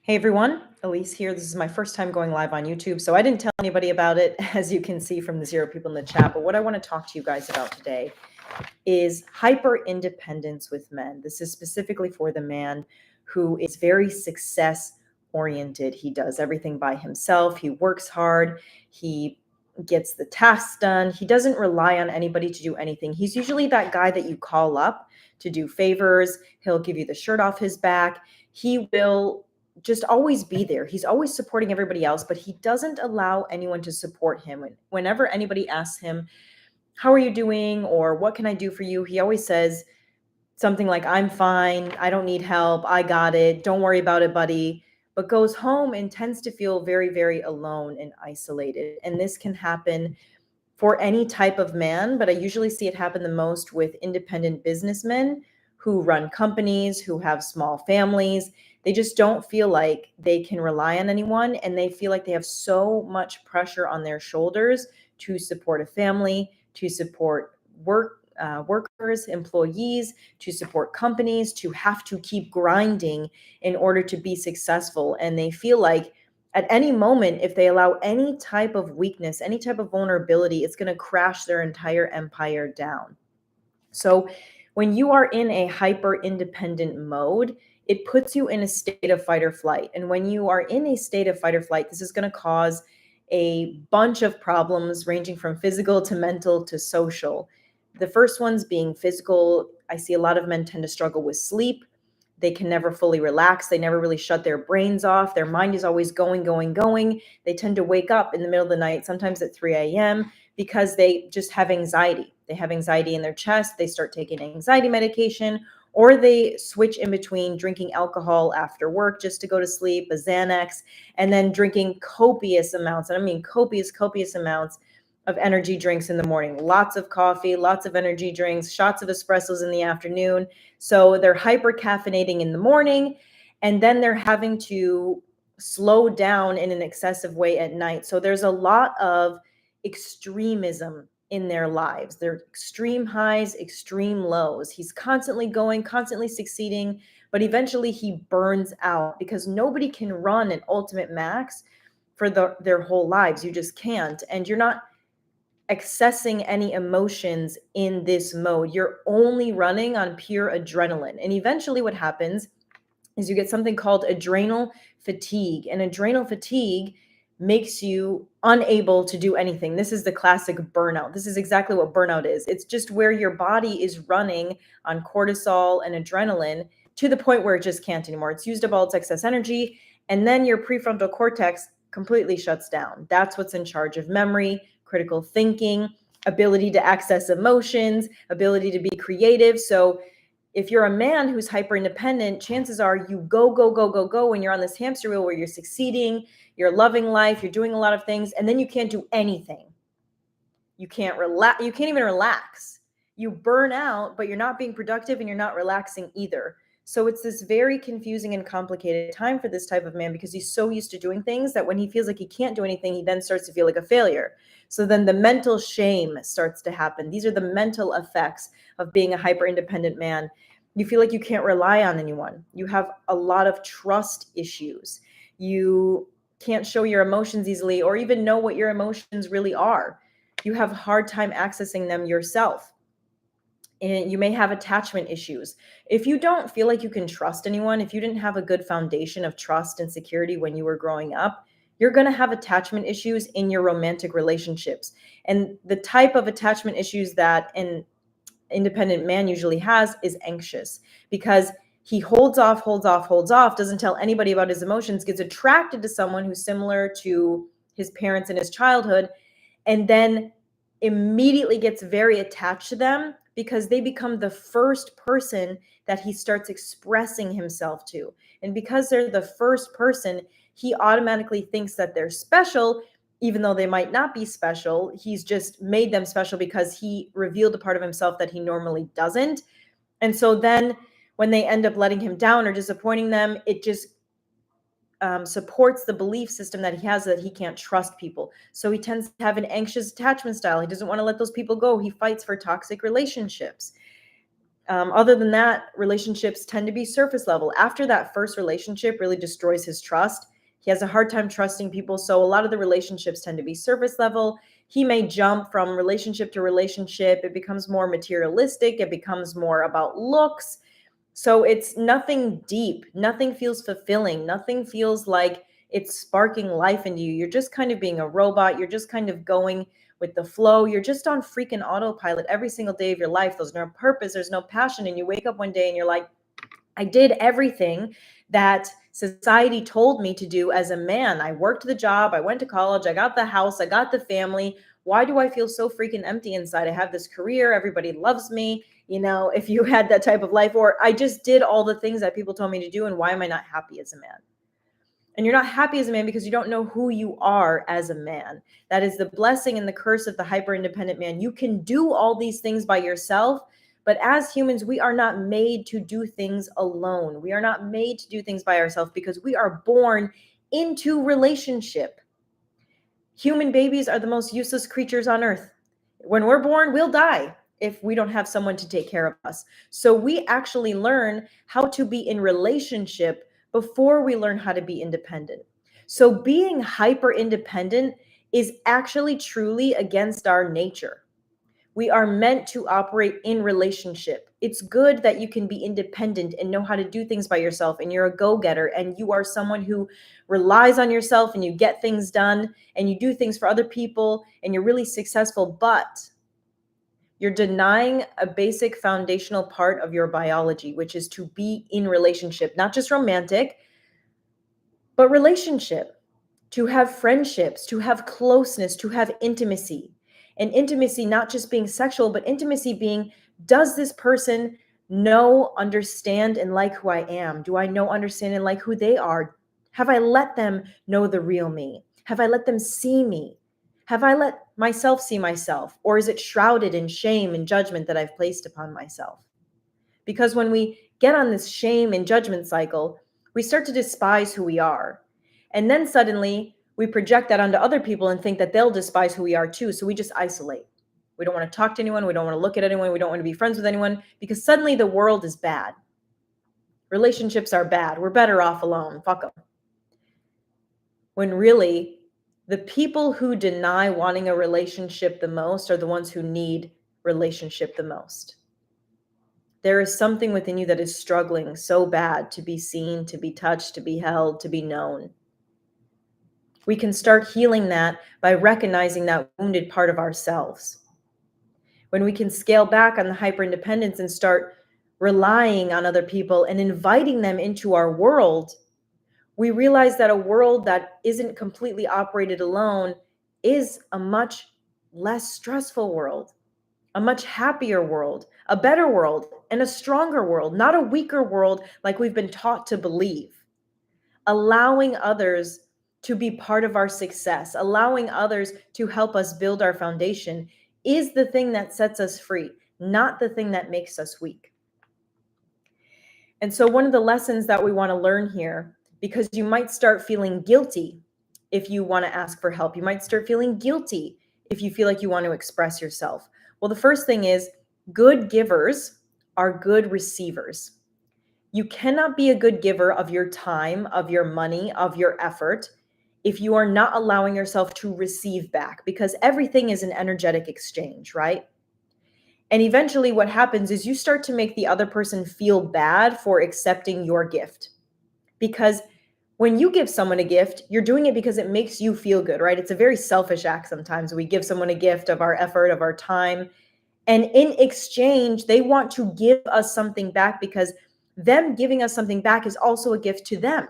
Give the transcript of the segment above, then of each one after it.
Hey everyone, Elise here. This is my first time going live on YouTube, so I didn't tell anybody about it, as you can see from the 0 people in the chat. But what I want to talk to you guys about today is hyper independence with men. This is specifically for the man who is very success oriented. He does everything by himself, he works hard, he gets the tasks done, he doesn't rely on anybody to do anything. He's usually that guy that you call up to do favors, he'll give you the shirt off his back, he will just always be there. He's always supporting everybody else, but he doesn't allow anyone to support him. Whenever anybody asks him, how are you doing? Or what can I do for you? He always says something like, I'm fine. I don't need help. I got it. Don't worry about it, buddy. But goes home and tends to feel very, very alone and isolated. And this can happen for any type of man, but I usually see it happen the most with independent businessmen who run companies, who have small families. They just don't feel like they can rely on anyone, and they feel like they have so much pressure on their shoulders to support a family, to support workers, employees, to support companies, to have to keep grinding in order to be successful. And they feel like at any moment, if they allow any type of weakness, any type of vulnerability, it's going to crash their entire empire down. So when you are in a hyper independent mode, it puts you in a state of fight or flight. And when you are in a state of fight or flight, this is going to cause a bunch of problems ranging from physical to mental to social. The first ones being physical. I see a lot of men tend to struggle with sleep. They can never fully relax. They never really shut their brains off. Their mind is always going, going, going. They tend to wake up in the middle of the night, sometimes at 3 a.m., because they just have anxiety. They have anxiety in their chest. They start taking anxiety medication, or they switch in between drinking alcohol after work just to go to sleep, a Xanax, and then drinking copious amounts, and I mean copious amounts of energy drinks in the morning. Lots of coffee, lots of energy drinks, shots of espressos in the afternoon. So they're hyper caffeinating in the morning, and then they're having to slow down in an excessive way at night. So there's a lot of extremism in their lives. They're extreme highs, extreme lows. He's constantly going, constantly succeeding, but eventually he burns out because nobody can run an ultimate max for their whole lives. You just can't. And you're not accessing any emotions in this mode. You're only running on pure adrenaline. And eventually what happens is you get something called adrenal fatigue. And adrenal fatigue makes you unable to do anything. This is the classic burnout. This is exactly what burnout is. It's just where your body is running on cortisol and adrenaline to the point where it just can't anymore. It's used up all its excess energy, and then your prefrontal cortex completely shuts down. That's what's in charge of memory, critical thinking, ability to access emotions, ability to be creative. So if you're a man who's hyper independent, chances are you go, go, go, go, go when you're on this hamster wheel where you're succeeding, you're loving life, you're doing a lot of things, and then you can't do anything. You can't relax. You can't even relax. You burn out, but you're not being productive and you're not relaxing either. So it's this very confusing and complicated time for this type of man because he's so used to doing things that when he feels like he can't do anything, he then starts to feel like a failure. So then the mental shame starts to happen. These are the mental effects of being a hyper independent man. You feel like you can't rely on anyone. You have a lot of trust issues. You can't show your emotions easily or even know what your emotions really are. You have a hard time accessing them yourself. And you may have attachment issues. If you don't feel like you can trust anyone, if you didn't have a good foundation of trust and security when you were growing up, you're going to have attachment issues in your romantic relationships. And the type of attachment issues that an independent man usually has is anxious because he holds off, doesn't tell anybody about his emotions, gets attracted to someone who's similar to his parents in his childhood, and then immediately gets very attached to them because they become the first person that he starts expressing himself to. And because they're the first person, he automatically thinks that they're special, even though they might not be special. He's just made them special because he revealed a part of himself that he normally doesn't. And so then when they end up letting him down or disappointing them, it just supports the belief system that he has that he can't trust people. So he tends to have an anxious attachment style. He doesn't want to let those people go. He fights for toxic relationships. Other than that, relationships tend to be surface level. After that first relationship really destroys his trust, he has a hard time trusting people. So a lot of the relationships tend to be surface level. He may jump from relationship to relationship. It becomes more materialistic. It becomes more about looks. So it's nothing deep. Nothing feels fulfilling. Nothing feels like it's sparking life into you. You're just kind of being a robot. You're just kind of going with the flow. You're just on freaking autopilot every single day of your life. There's no purpose. There's no passion. And you wake up one day and you're like, I did everything that society told me to do as a man. I worked the job. I went to college. I got the house. I got the family. Why do I feel so freaking empty inside? I have this career. Everybody loves me. If you had that type of life, or I just did all the things that people told me to do. And why am I not happy as a man? And you're not happy as a man because you don't know who you are as a man. That is the blessing and the curse of the hyper independent man. You can do all these things by yourself, but as humans, we are not made to do things alone. We are not made to do things by ourselves because we are born into relationship. Human babies are the most useless creatures on earth. When we're born, we'll die if we don't have someone to take care of us. So we actually learn how to be in relationship before we learn how to be independent. So being hyper independent is actually truly against our nature. We are meant to operate in relationship. It's good that you can be independent and know how to do things by yourself, and you're a go-getter and you are someone who relies on yourself and you get things done and you do things for other people and you're really successful, but you're denying a basic foundational part of your biology, which is to be in relationship, not just romantic, but relationship, to have friendships, to have closeness, to have intimacy. And intimacy not just being sexual, but intimacy being, does this person know, understand, and like who I am? Do I know, understand, and like who they are? Have I let them know the real me? Have I let them see me? Have I let myself see myself? Or is it shrouded in shame and judgment that I've placed upon myself? Because when we get on this shame and judgment cycle, we start to despise who we are. And then suddenly we project that onto other people and think that they'll despise who we are too. So we just isolate. We don't want to talk to anyone. We don't want to look at anyone. We don't want to be friends with anyone because suddenly the world is bad. Relationships are bad. We're better off alone. Fuck them. When really, the people who deny wanting a relationship the most are the ones who need relationship the most. There is something within you that is struggling so bad to be seen, to be touched, to be held, to be known. We can start healing that by recognizing that wounded part of ourselves. When we can scale back on the hyperindependence and start relying on other people and inviting them into our world, we realize that a world that isn't completely operated alone is a much less stressful world, a much happier world, a better world, and a stronger world, not a weaker world like we've been taught to believe. Allowing others to be part of our success, allowing others to help us build our foundation is the thing that sets us free, not the thing that makes us weak. And so one of the lessons that we want to learn here, because you might start feeling guilty if you want to ask for help. You might start feeling guilty if you feel like you want to express yourself. Well, the first thing is good givers are good receivers. You cannot be a good giver of your time, of your money, of your effort, if you are not allowing yourself to receive back, because everything is an energetic exchange, right? And eventually what happens is you start to make the other person feel bad for accepting your gift. Because when you give someone a gift, you're doing it because it makes you feel good, right? It's a very selfish act sometimes. We give someone a gift of our effort, of our time. And in exchange, they want to give us something back because them giving us something back is also a gift to them.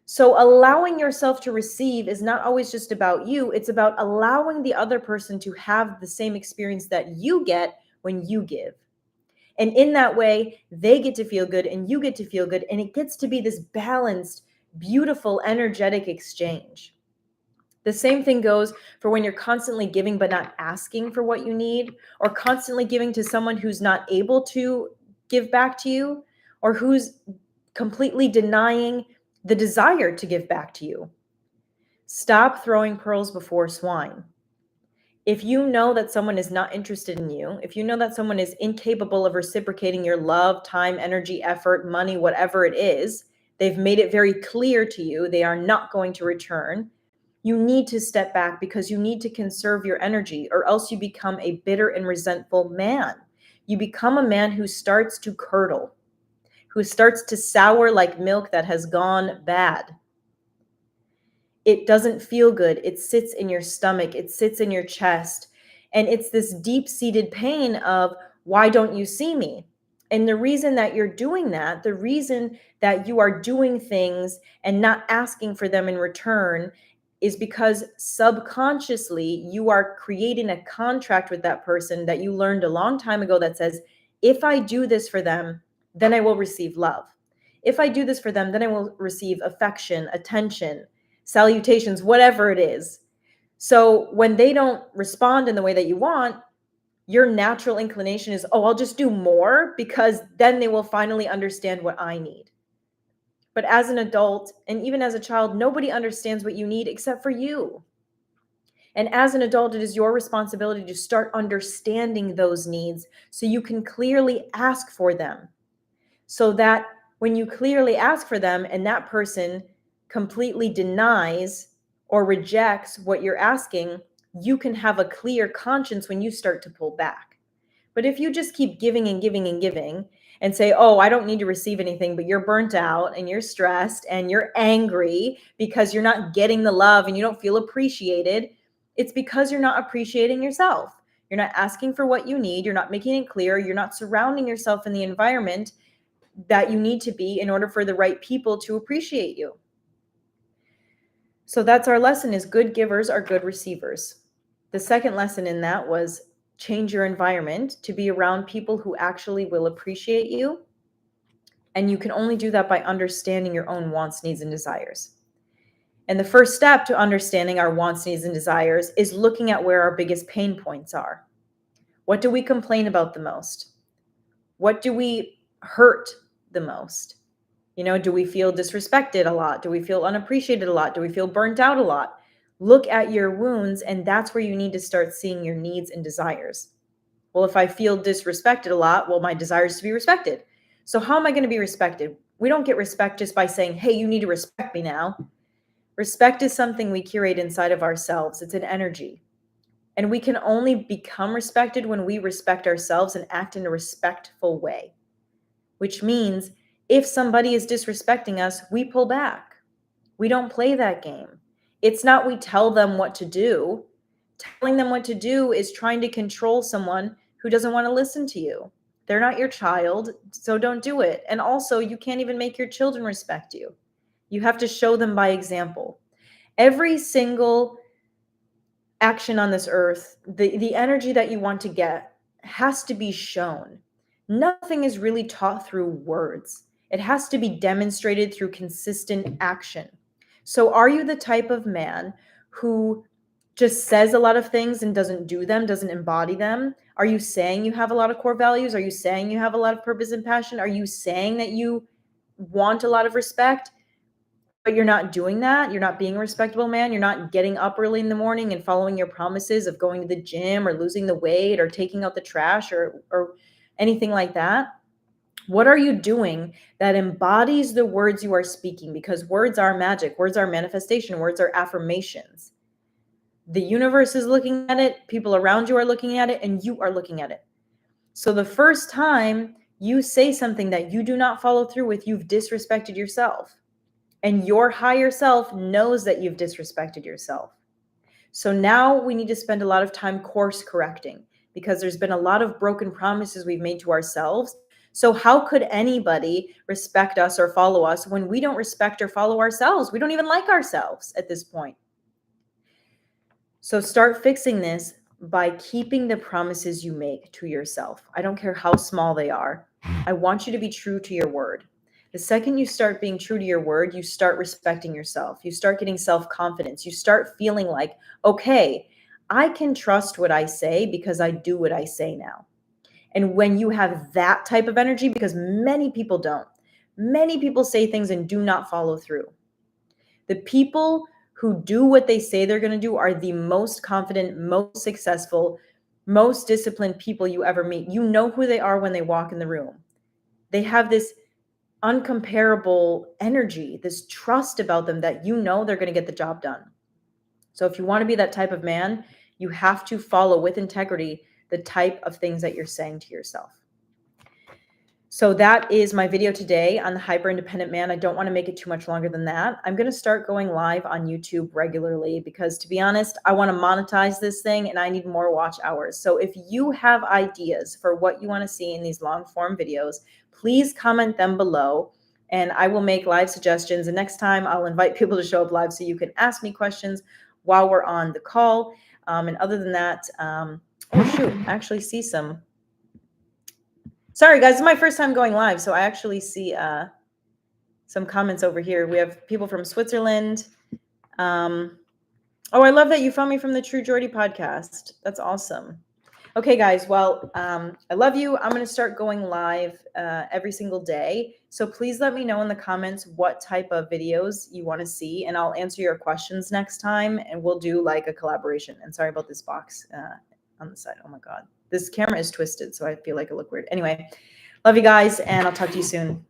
So allowing yourself to receive is not always just about you. It's about allowing the other person to have the same experience that you get when you give. And in that way, they get to feel good and you get to feel good. And it gets to be this balanced, beautiful, energetic exchange. The same thing goes for when you're constantly giving but not asking for what you need, or constantly giving to someone who's not able to give back to you, or who's completely denying the desire to give back to you. Stop throwing pearls before swine. If you know that someone is not interested in you, if you know that someone is incapable of reciprocating your love, time, energy, effort, money, whatever it is, they've made it very clear to you they are not going to return, you need to step back because you need to conserve your energy, or else you become a bitter and resentful man. You become a man who starts to curdle, who starts to sour like milk that has gone bad. It doesn't feel good. It sits in your stomach, it sits in your chest. And it's this deep seated pain of, why don't you see me? And the reason that you're doing that, the reason that you are doing things and not asking for them in return, is because subconsciously you are creating a contract with that person that you learned a long time ago that says, if I do this for them, then I will receive love. If I do this for them, then I will receive affection, attention, salutations, whatever it is. So when they don't respond in the way that you want, your natural inclination is, oh, I'll just do more because then they will finally understand what I need. But as an adult, and even as a child, nobody understands what you need except for you. And as an adult, it is your responsibility to start understanding those needs so you can clearly ask for them. So that when you clearly ask for them and that person completely denies or rejects what you're asking, you can have a clear conscience when you start to pull back. But if you just keep giving and giving and giving and say, oh, I don't need to receive anything, but you're burnt out and you're stressed and you're angry because you're not getting the love and you don't feel appreciated, it's because you're not appreciating yourself. You're not asking for what you need. You're not making it clear. You're not surrounding yourself in the environment that you need to be in order for the right people to appreciate you. So that's our lesson, is good givers are good receivers. The second lesson in that was change your environment to be around people who actually will appreciate you. And you can only do that by understanding your own wants, needs, and desires. And the first step to understanding our wants, needs, and desires is looking at where our biggest pain points are. What do we complain about the most? What do we hurt the most? Do we feel disrespected a lot? Do we feel unappreciated a lot? Do we feel burnt out a lot? Look at your wounds, and that's where you need to start seeing your needs and desires. Well, if I feel disrespected a lot, well, my desire is to be respected. So how am I going to be respected? We don't get respect just by saying, hey, you need to respect me now. Respect is something we curate inside of ourselves. It's an energy. And we can only become respected when we respect ourselves and act in a respectful way, which means if somebody is disrespecting us, we pull back. We don't play that game. It's not we tell them what to do. Telling them what to do is trying to control someone who doesn't want to listen to you. They're not your child, so don't do it. And also, you can't even make your children respect you. You have to show them by example. Every single action on this earth, the energy that you want to get has to be shown. Nothing is really taught through words. It has to be demonstrated through consistent action. So are you the type of man who just says a lot of things and doesn't do them, doesn't embody them? Are you saying you have a lot of core values? Are you saying you have a lot of purpose and passion? Are you saying that you want a lot of respect, but you're not doing that? You're not being a respectable man. You're not getting up early in the morning and following your promises of going to the gym or losing the weight or taking out the trash or anything like that. What are you doing that embodies the words you are speaking? Because words are magic. Words are manifestation. Words are affirmations. The universe is looking at it. People around you are looking at it, and you are looking at it. So the first time you say something that you do not follow through with, you've disrespected yourself. And your higher self knows that you've disrespected yourself. So now we need to spend a lot of time course correcting, because there's been a lot of broken promises we've made to ourselves. So how could anybody respect us or follow us when we don't respect or follow ourselves? We don't even like ourselves at this point. So start fixing this by keeping the promises you make to yourself. I don't care how small they are. I want you to be true to your word. The second you start being true to your word, you start respecting yourself. You start getting self-confidence. You start feeling like, okay, I can trust what I say because I do what I say now. And when you have that type of energy, because many people don't, many people say things and do not follow through. The people who do what they say they're going to do are the most confident, most successful, most disciplined people you ever meet. You know who they are when they walk in the room. They have this uncomparable energy, this trust about them that you know they're going to get the job done. So if you want to be that type of man, you have to follow with integrity the type of things that you're saying to yourself. So that is my video today on the hyper independent man. I don't want to make it too much longer than that. I'm going to start going live on YouTube regularly because, to be honest, I want to monetize this thing and I need more watch hours. So if you have ideas for what you want to see in these long form videos, please comment them below and I will make live suggestions. And next time I'll invite people to show up live so you can ask me questions while we're on the call. And other than that, oh shoot, I actually see some. Sorry, guys, this is my first time going live, so I actually see some comments over here. We have people from Switzerland. Oh, I love that you found me from the True Geordie podcast. That's awesome. Okay, guys, well, I love you. I'm going to start going live every single day. So please let me know in the comments what type of videos you want to see, and I'll answer your questions next time, and we'll do like a collaboration. And sorry about this box on the side. Oh, my God. This camera is twisted, so I feel like I look weird. Anyway, love you guys, and I'll talk to you soon.